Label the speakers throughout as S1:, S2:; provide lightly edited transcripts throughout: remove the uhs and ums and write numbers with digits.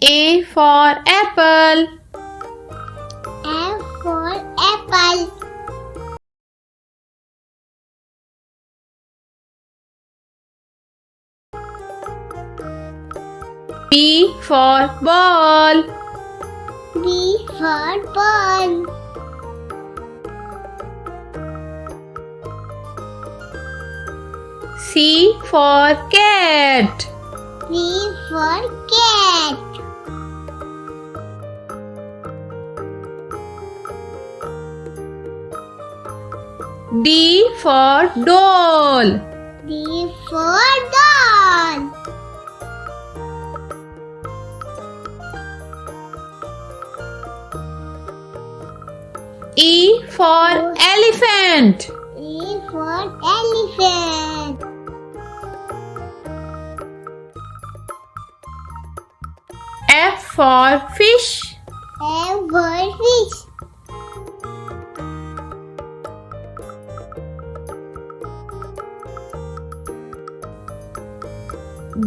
S1: A for apple.
S2: F for apple.
S1: B for ball.
S2: B for ball.
S1: C for cat.
S2: C for cat.
S1: D for doll.
S2: D for doll.
S1: E for elephant.
S2: E for elephant.
S1: F for fish.
S2: F for fish.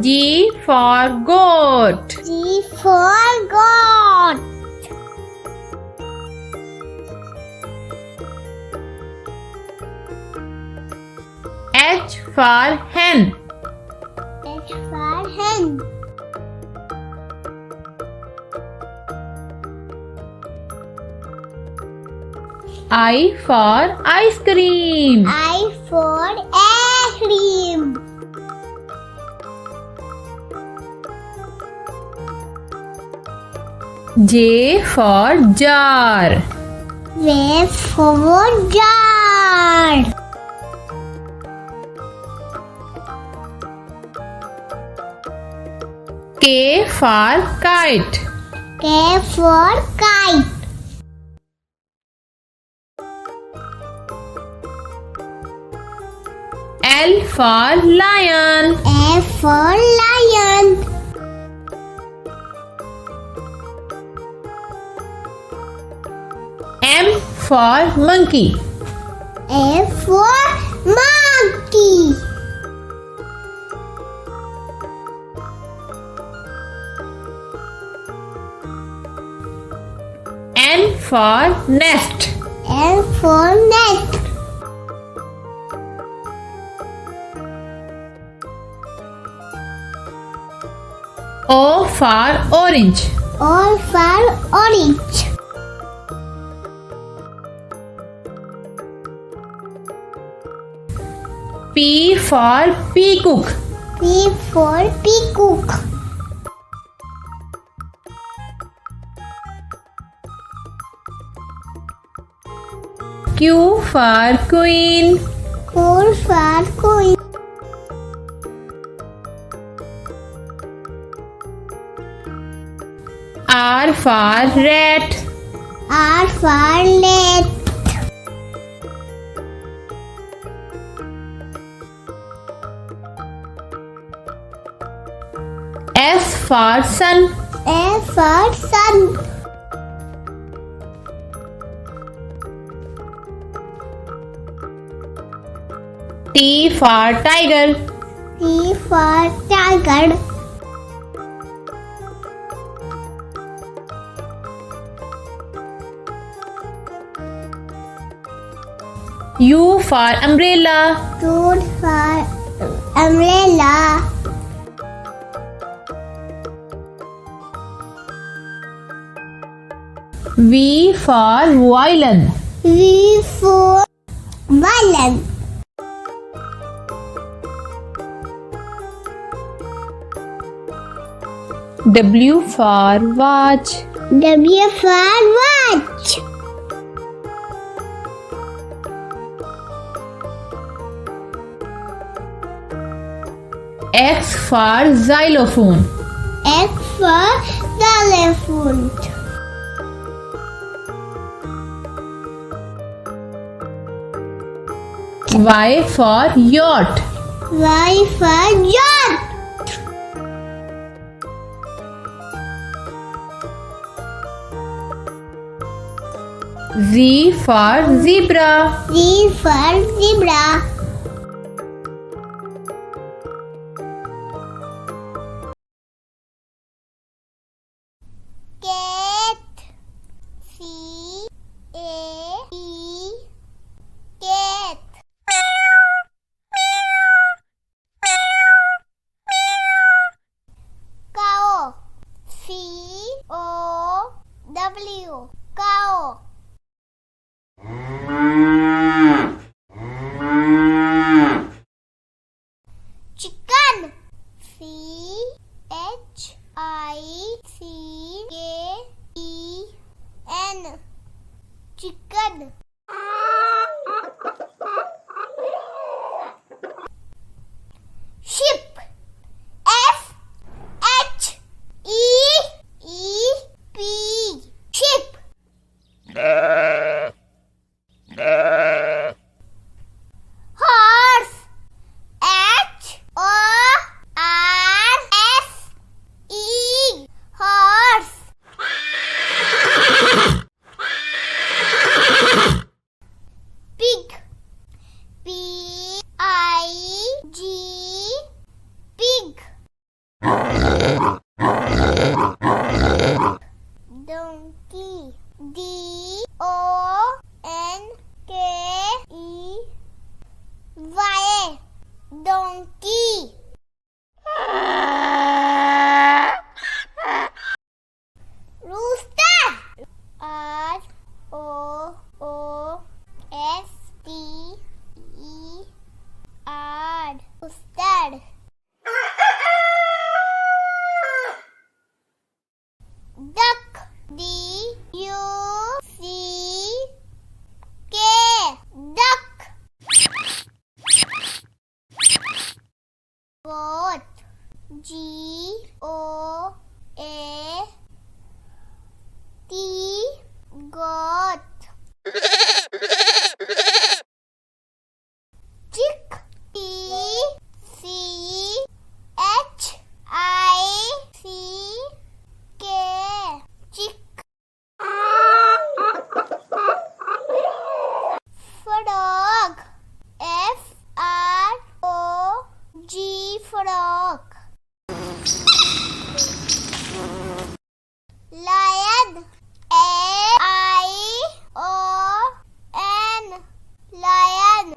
S1: G for goat.
S2: G for goat.
S1: H for hen.
S2: H for hen.
S1: I for ice cream.
S2: I for ice cream.
S1: J for jar.
S2: J for jar.
S1: K for kite.
S2: K for kite.
S1: L for lion.
S2: F for lion.
S1: M for monkey.
S2: F for monkey.
S1: N for nest.
S2: N for net.
S1: O for orange.
S2: O for orange.
S1: P for peacock.
S2: P for peacock.
S1: Q for queen.
S2: Q for queen.
S1: R for rat.
S2: R for rat.
S1: S for sun.
S2: S for sun.
S1: T for tiger.
S2: T for tiger.
S1: U for umbrella.
S2: U for umbrella.
S1: V for violin.
S2: V for violin.
S1: W for watch.
S2: W for watch.
S1: X for xylophone.
S2: X for xylophone.
S1: Y for yacht.
S2: Y for yacht.
S1: Z for zebra.
S2: Z for zebra. W. Cow. Chicken. CHICKEN. Chicken. Sheep. SHEEP. Sheep. Horse. HORSE. Horse. Pig. PIG. Pig. Donkey. DONKEY. Donkey. Rooster. ROOSTER. Rooster. Duck. DUCK. Duck. Goat. GOAT. Goat. Chick. CHICK. Chick. Frog. FROG. Frog. Lion. LION. Lion.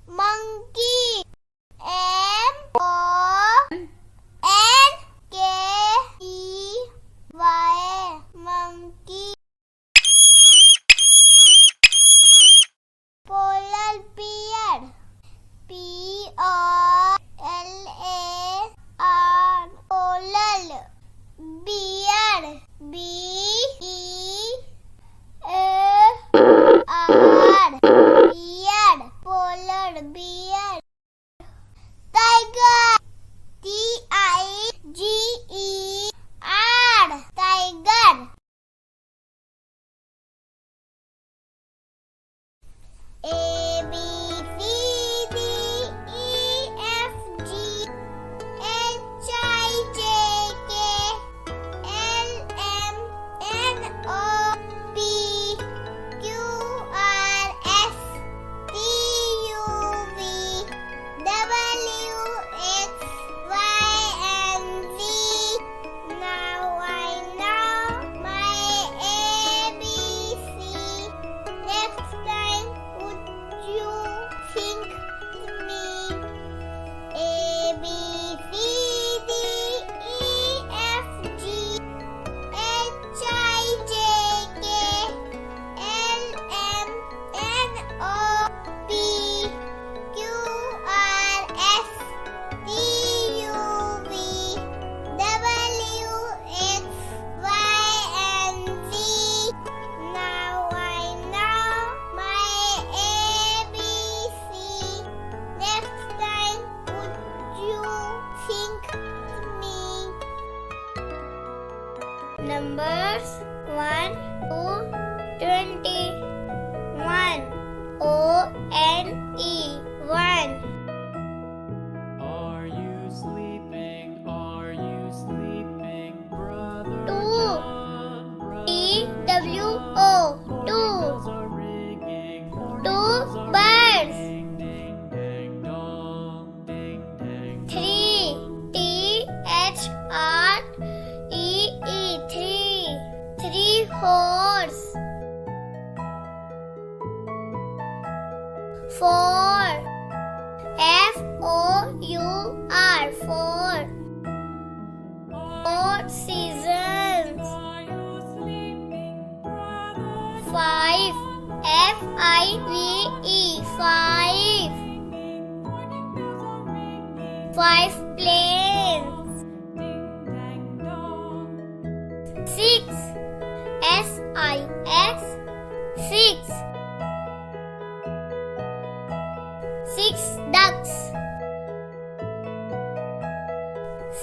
S2: Monkey. MONKEY. Monkey. Polar bear. POLAR. Polar bear. BEAR. Bear. Polar bear. Tiger. TIGER. Tiger. ABCDEFGHIJKLMNOPQRSTUVWXYZ. Now I know my ABC. Next time, would you think me? ABCDEFGHIJKLMNOPQRSTUVWXYZ. Now I know my ABC. Next time, would you think me? Numbers 1 to 20. 1. ONE. 1.
S3: Are you sleeping? Are you sleeping, brother?
S2: 2.
S3: John?
S2: TWO. 2.
S3: Bells are ringing.
S2: Two birds.
S3: Ding, ding, ding, dong. Ding, ding,
S2: 3. THREE. 3 horse. 4. FOUR. 4. F-I-V-E, five. 5 planes. 6, S-I-X, 6. 6 ducks.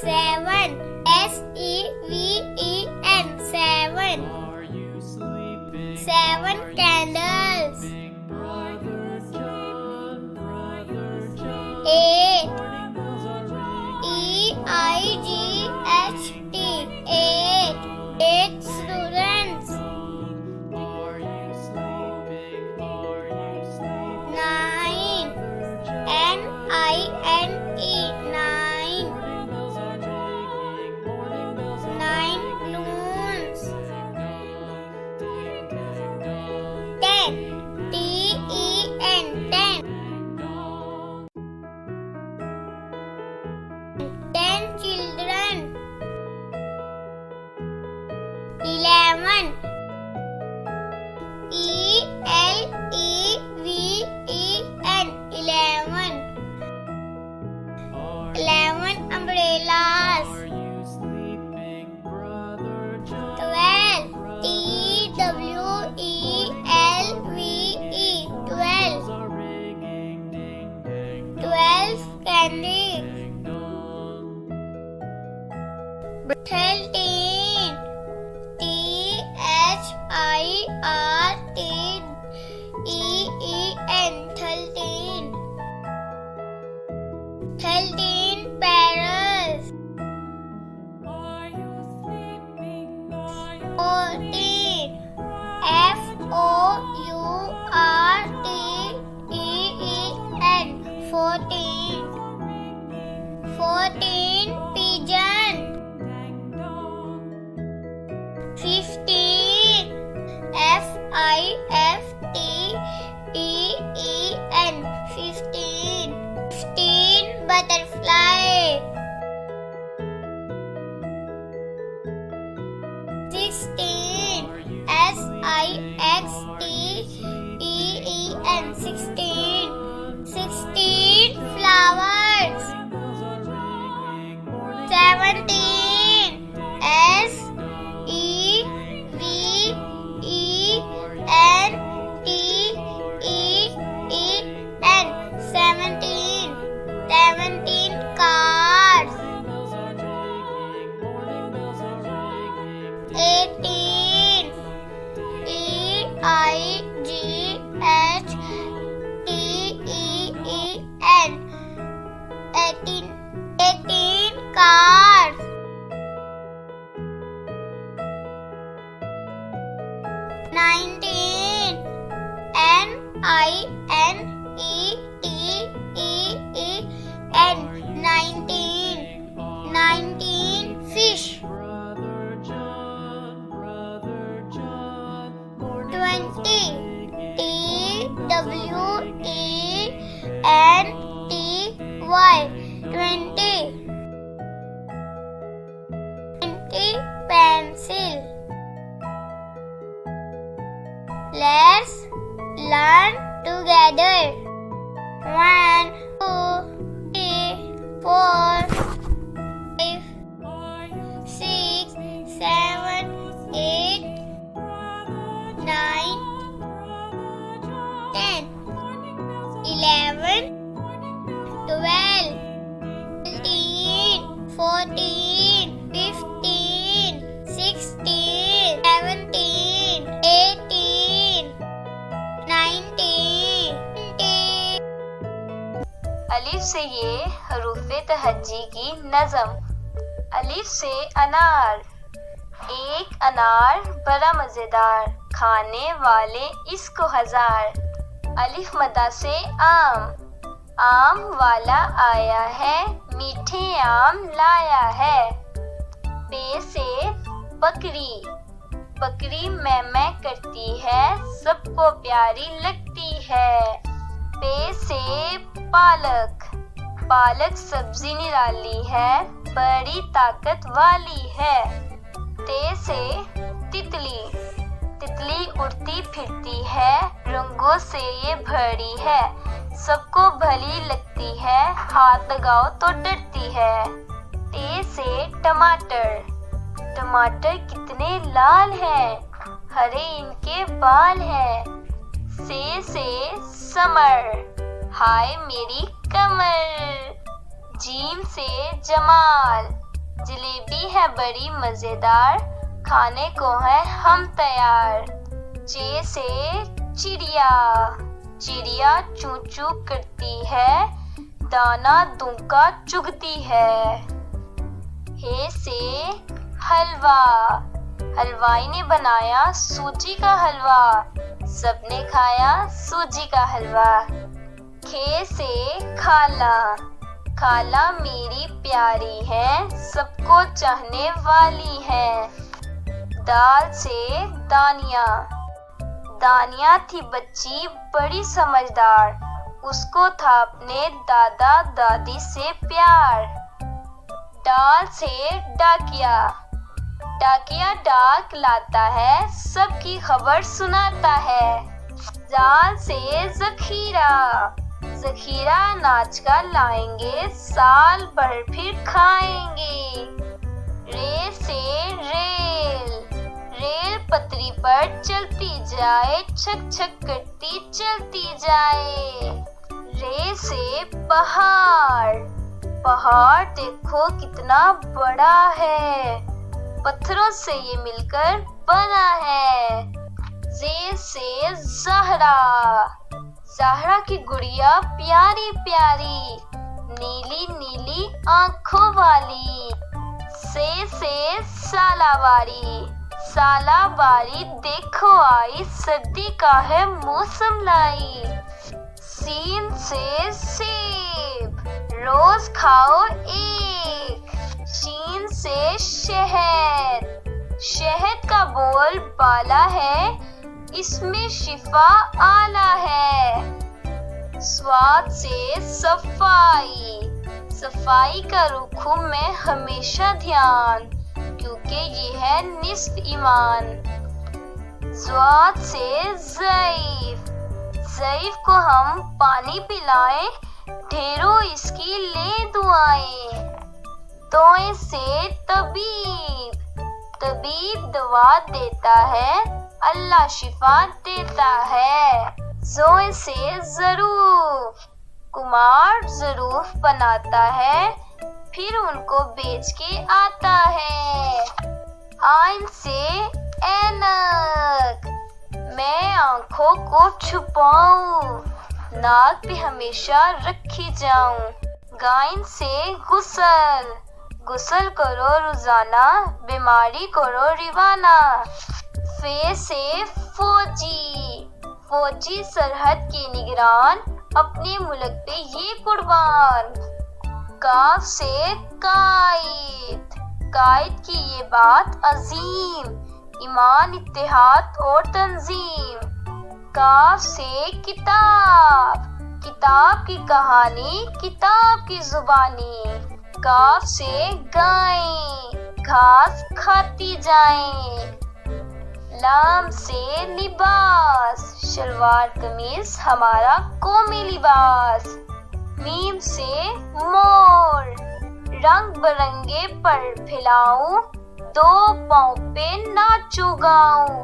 S2: 7, S-E-V-E-N, 7.
S3: Are you sleeping?
S2: 7 candles.
S3: Brother John, Brother John.
S2: 8,
S3: Morning bells are ringing.
S2: E-I-G-H-T, 8. 8 students.
S3: Are you sleeping? Are you sleeping?
S2: 9, N-I-N-E, 9.
S3: Morning bells are ringing. Morning bells are
S2: 9 balloons.
S3: ding dong,
S2: 10, T-E-N, 10.
S3: ding dong.
S2: 10 children. 11, E-L-E-V-E-N, 11. 11 umbrellas.
S3: Are you sleeping, Brother John?
S2: 12, T-W-E-L-V-E, 12.
S3: Bells are ringing, ding ding
S2: 12 candy.
S3: ding dong.
S2: 13, T-H-I-R-T-E-E-N, 13. 13 parrots.
S3: Are you sleeping? Are you
S2: 14, F-O-U-R-T-E-E-N, 14. 14 pigeon.
S3: ding dong?
S2: 15, F-I-F-T-E-E-N, 15. 15 butterfly. 16, S-I-X-T-E-E-N, 16. 16 flowers.
S3: Bells are ringing. Morning
S2: 17, S-E-V-E-N-T-E-E-N, 17. 17 cars.
S3: bells are ringing. Morning bells are ringing.
S2: 18, E-I-G-H-T-E-E-N, 18. 18 cars. 19, N-I-N-E-T-E-E-N, 19. 19 fish.
S3: Brother John, Brother John. Morning
S2: 20,
S3: bells are ringing.
S2: T-W-E-N-T-Y, 20. 20 pencil. Let's learn together. 1, 2, 3, 4, 5, 6, 7, 8, 9, 10, 11, 12, 13, 14, 15, 16, 17, 18, 19, 20.
S4: अलिफ से ये हरूफे तहज्जी की नज़म। अलिफ से अनार। एक अनार बड़ा मज़ेदार, खाने वाले इसको हजार। अलिफ मदा से आम। आम वाला आया है, मीठे आम लाया है। बे से बकरी। बकरी मैं करती है, सबको प्यारी लगती है। पे से पालक। पालक सब्जी निराली है, बड़ी ताकत वाली है। ते से तितली। तितली उड़ती फिरती है, रंगों से ये भरी है, सबको भली लगती है, हाथ लगाओ तो डरती है। टे से टमाटर, टमाटर कितने लाल हैं, हरे इनके बाल हैं। से समर, हाय मेरी कमर। जीम से जमाल, जलेबी है बड़ी मजेदार, खाने को है हम तैयार। चे से चिड़िया, चिड़िया चू चू करती है, दाना दूंका चुगती है। हे से हलवा, हलवाई ने बनाया सूजी का हलवा, सबने खाया सूजी का हलवा। खे से खाला, खाला मेरी प्यारी है, सबको चाहने वाली है। दाल से दानिया, दानिया थी बच्ची बड़ी समझदार, उसको था अपने दादा दादी से प्यार। डाल से डाकिया, डाकिया डाक लाता है, सबकी खबर सुनाता है। जाल से जखीरा, जखीरा अनाज का लाएंगे, साल भर फिर खाएंगे। रे से रेल, रेल पटरी पर चलती जाए, छक छक करती चलती जाए। रे से पहाड़, पहाड़ देखो कितना बड़ा है, पत्थरों से ये मिलकर बना है। जे से ज़हरा, ज़हरा की गुड़िया प्यारी प्यारी, नीली नीली आंखों वाली। से सालावारी, सालावारी देखो आई, सर्दी का है मौसम लाई। सीन से सेब, रोज खाओ एक। शीन से शहद, शहद का बोल बाला है, इसमें शिफा आला है। स्वाद से सफाई, सफाई का रखूं मैं हमेशा ध्यान, क्योंकि ये है निस्फ ईमान। स्वाद से ज़ईफ, ज़ईफ को हम पानी पिलाएं, ढेरों इसकी ले दुआएं। तोए से तबीब, तबीब दवा देता है, अल्लाह शिफा देता है। जोए से ज़रूफ, कुमार ज़रूफ बनाता है, फिर उनको बेच के आता है। आइन से ऐनक, मैं आंखों को छुपाऊं, नाक पे हमेशा रखी जाऊं। गाइन से गुसल, गुसल करो रोजाना, बीमारी करो रिवाना। फे से फौजी, फौजी सरहद के निगरान, अपने मुल्क पे ये कुर्बान। काफ से कायद, कायद की ये बात अजीम, ईमान इत्तेहाद और तंजीम। काफ से किताब, किताब की कहानी, किताब की जुबानी। काफ से गायें, घास खाती जाएं। लाम से लिबास, शलवार कमीज हमारा कौमी लिबास। मीम से मोर, रंग बिरंगे पर फैलाऊं, दो पाँव पे नाचूं गाऊं।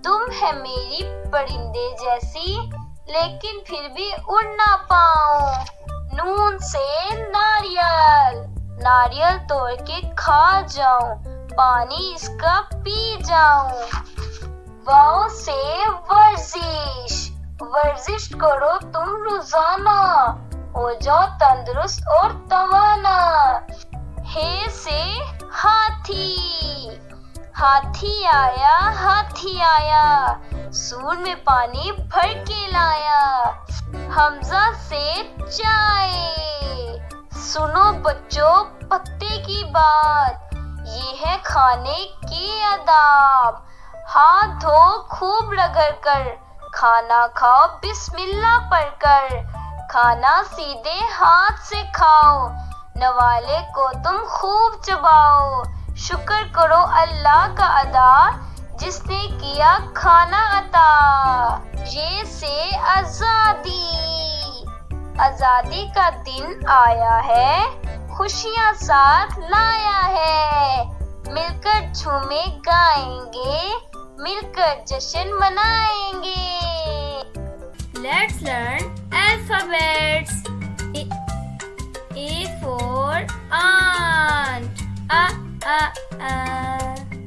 S4: तुम है मेरी परिंदे जैसी, लेकिन फिर भी उड़ ना पाऊं। नून से नारियल, नारियल तोड़ के खा जाऊं, पानी इसका पी जाऊं। वाव से वर्जिश, वर्जिश करो तुम रोजाना, हो जाओ तंदुरुस्त और तवाना। हे से हाथी, हाथी आया, सूंड में पानी भर के लाया। हमजा से चाय, सुनो बच्चों पत्ते की बात, ये है खाने के आदाब। हाथ धो खूब रगड़ कर, खाना खाओ बिस्मिल्लाह पढ़कर। खाना सीधे हाथ से खाओ, नवाले को तुम खूब चबाओ। शुक्र करो अल्लाह का अदा, जिसने किया खाना अता। ये से आजादी, आजादी का दिन आया है, खुशियाँ साथ लाया है। मिलकर झूमे गाएंगे, मिलकर जश्न मनाएंगे।
S2: Let's learn alphabets. A for ant. A.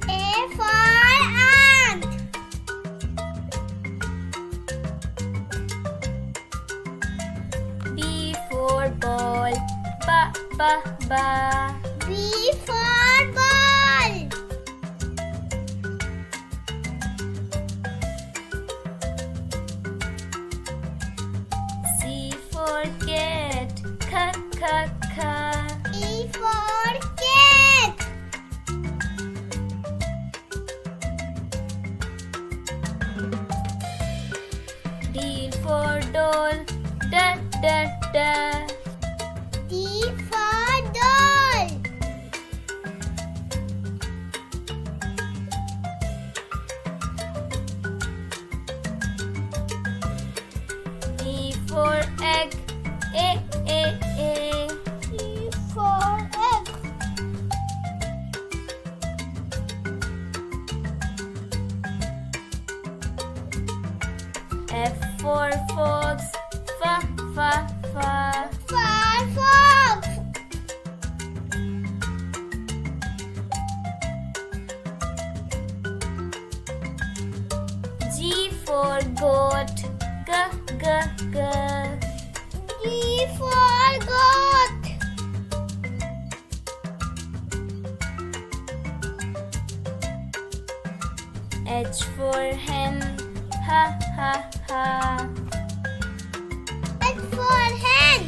S2: A for ant. B for ball. Ba. B for ball. C for cat. Ka. E for cat. D for doll. Da. D for doll. E for egg. A. E for egg. F for fox. Fa. Fox. G for goat. G. G for goat. H for hen. Ha. H for hen.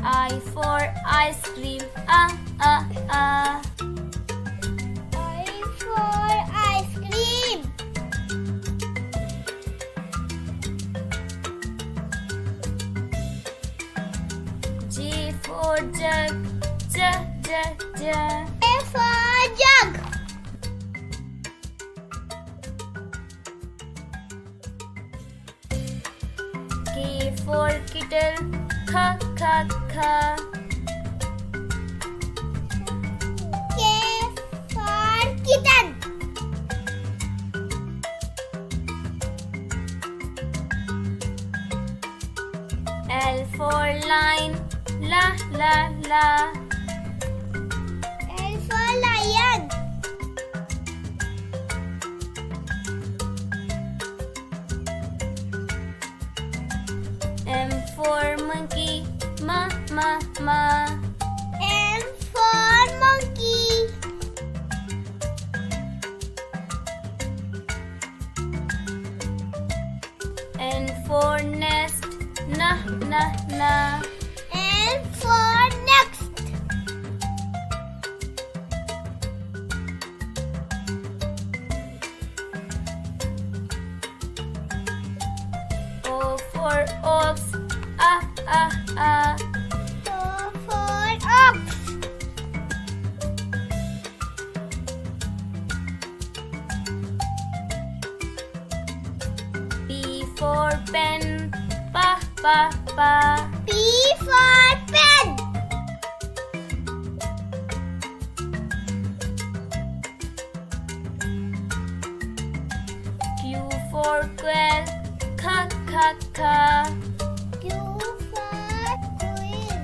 S2: I for ice cream. I for ice cream. J for jug. J. A for jug. K for kettle. Ka. K for kitten. L for lion. La. L for lion. M for monkey. Ma. M for monkey. N for nest. Na. N for next. O for ox. O for ox. P for pen. Pa. P for pen. Q for quail. Ka. Q for quail.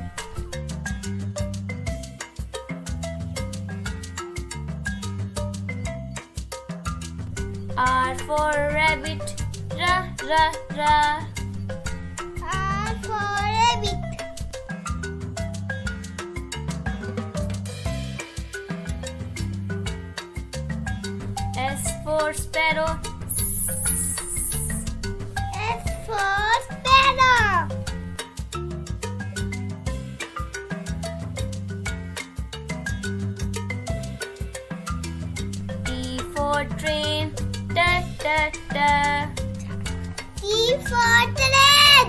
S2: R for rabbit. Ra. R for rabbit. S for sparrow. S for sparrow. T for train. T for train.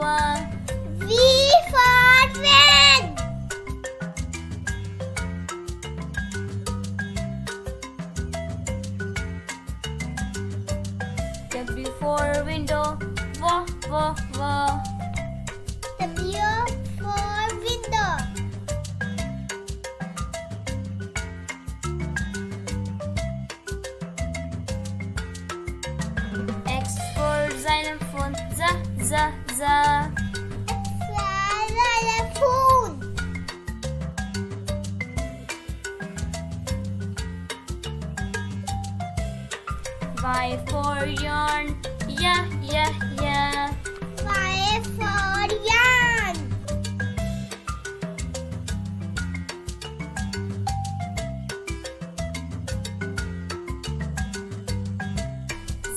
S2: Aqua. V for van. W for window. W. W for window. X for xylophone. Z. Xylophone. Y for yarn. Yeah. Y for yarn.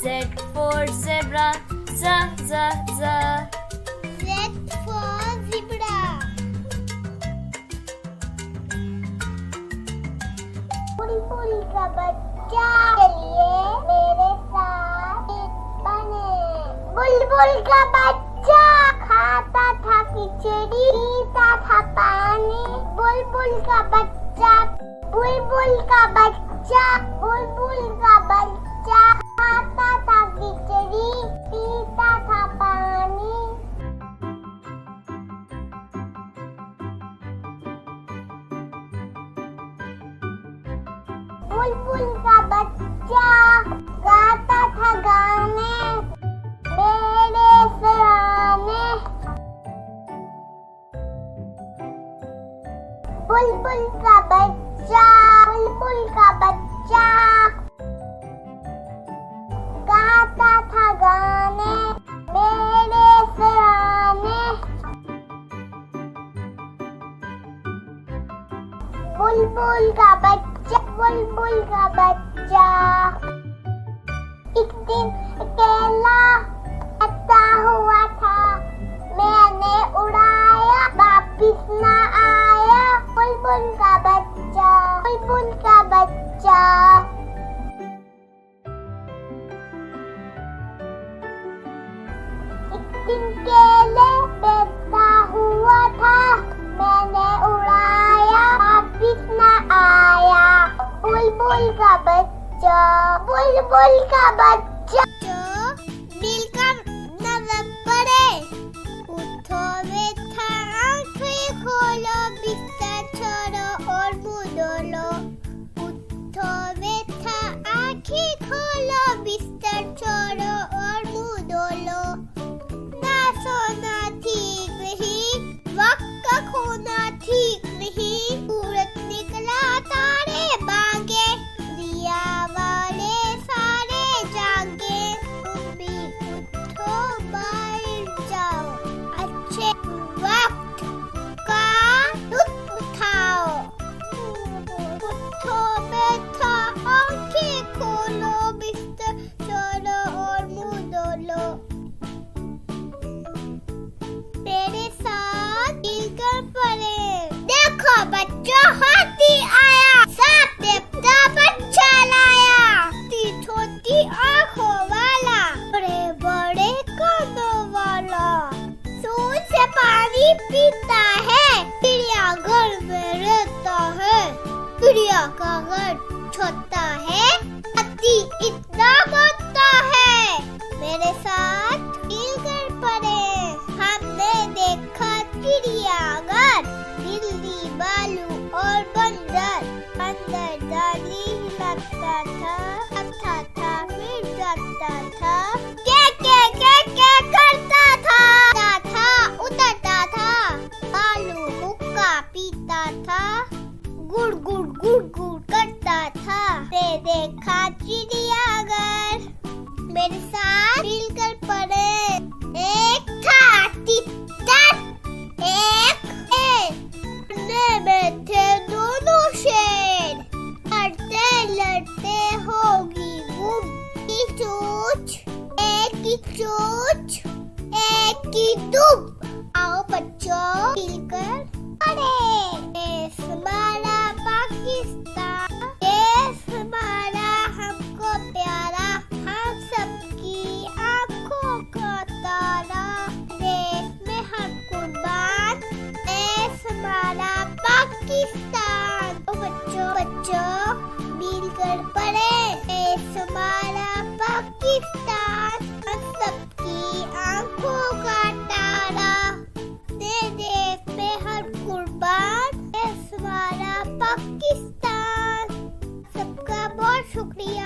S2: Z for zebra. Z. Z for zebra. बुलबुल का बच्चा के लिए मेरे साथ बने। बुलबुल का बच्चा खाता था खिचड़ी, पीता था पानी। बुलबुल का बच्चा खाता था खिचड़ी, पीता था पानी। बुलबुल का बच्चा गाता था गाने मेरे सराने। बुलबुल का बच्चा गाता था गाने मेरे सराने। बुलबुल का बच्चा एक दिन अकेला आता हुआ था। मैंने उड़ाया, वापिस ना आया। बुलबुल का बच्चा। एक दिन अकेले बैठा हुआ था। मैंने उड़ाया, वापिस ना आया। बुलबुल का बच्चा। जो मिलकर नजर पड़े। उठो बैठा, आंखें खोलो, बिस्तर छोड़ो और मुंह धो। उठो बैठा, आंखें खोलो, बिस्तर छोड़ो और मुंह धो। ना सोना ठीक नहीं, वक्त का खोना ठीक नहीं। सूरज निकला, तारे भागे, दिया वाले सारे जागे। तुम भी उठो, बैठ जाओ, अच्छे वक्त का लुत्फ उठाओ। उठो बैठा, आंखें खोलो, बिस्तर छोड़ो और मुंह धो। मेरे साथ मिलकर पढ़े। देखो बच्चों, हाथी आया, सांप देवता बच्चा लाया। छोटी आंखों वाला, बड़े बड़े कानों वाला। सूंड से पानी पीता है, चिड़ियाघर में रहता है। चिड़िया का घर छोटा है, हाथी इतना मोटा है। मेरे साथ मिलकर पढ़े। हमने देखा चिड़ियाघर, बिल्ली, भालू और बंदर। बंदर डाली हिलाता था, अच्छा था, फिर जाता था। क्या करता था, उतरता था। भालू हुक्का पीता था, गुड़ करता था। देखा चिड़ियाघर। मेरे साथ मिलकर पढ़े। एक था तितर, एक बैठे दोनों शेर। लड़ते होगी गुम की चोच, एक की दुम। आओ बच्चों मिलकर पढ़े। देश हमारा पाकिस्तान, देश हमारा हमको प्यारा, हम सबकी आंखों का तारा। देश शुक्रिया।